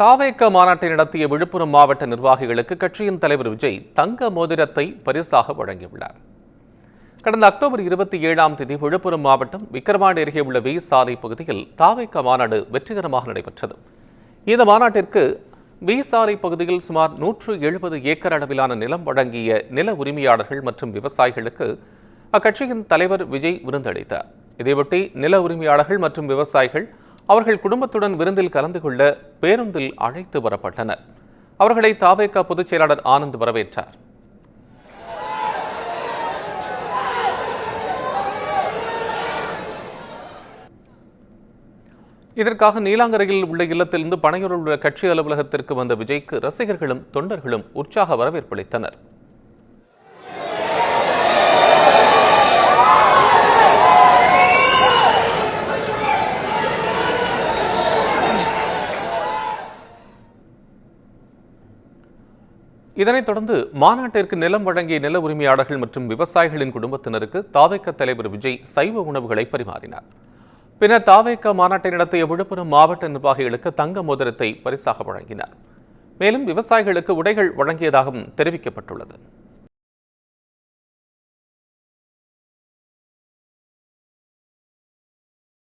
தாவேக மாநாட்டை நடத்திய விழுப்புரம் மாவட்ட நிர்வாகிகளுக்கு கட்சியின் தலைவர் விஜய் தங்க மோதிரத்தை பரிசாக வழங்கியுள்ளார். கடந்த அக்டோபர் 27ஆம் தேதி விழுப்புரம் மாவட்டம் விக்கிரவாண்டி அருகே உள்ள வி சாலை பகுதியில் தாவேக மாநாடு வெற்றிகரமாக நடைபெற்றது. இந்த மாநாட்டிற்கு வி சாலை பகுதியில் சுமார் 170 ஏக்கர் அளவிலான நிலம் வழங்கிய நில உரிமையாளர்கள் மற்றும் விவசாயிகளுக்கு அக்கட்சியின் தலைவர் விஜய் விருந்தளித்தார். இதையொட்டி நில உரிமையாளர்கள் மற்றும் விவசாயிகள் அவர்கள் குடும்பத்துடன் விருந்தில் கலந்து கொள்ள பேருந்தில் அழைத்து வரப்பட்டனர். அவர்களை தாவேக பொதுச் செயலாளர் ஆனந்த் வரவேற்றார். இதற்காக நீலாங்கரையில் உள்ள இல்லத்திலிருந்து பனையூரில் உள்ள கட்சி அலுவலகத்திற்கு வந்த விஜய்க்கு ரசிகர்களும் தொண்டர்களும் உற்சாக வரவேற்பளித்தனர். இதனைத் தொடர்ந்து மாநாட்டிற்கு நிலம் வழங்கிய நில உரிமையாளர்கள் மற்றும் விவசாயிகளின் குடும்பத்தினருக்கு தாவேக தலைவர் விஜய் சைவ உணவுகளை பரிமாறினார். பின்னர் தாவேக மாநாட்டை நடத்திய விழுப்புரம் மாவட்ட நிர்வாகிகளுக்கு தங்க மோதிரத்தை பரிசாக வழங்கினார். மேலும் விவசாயிகளுக்கு உடைகள் வழங்கியதாகவும் தெரிவிக்கப்பட்டுள்ளது.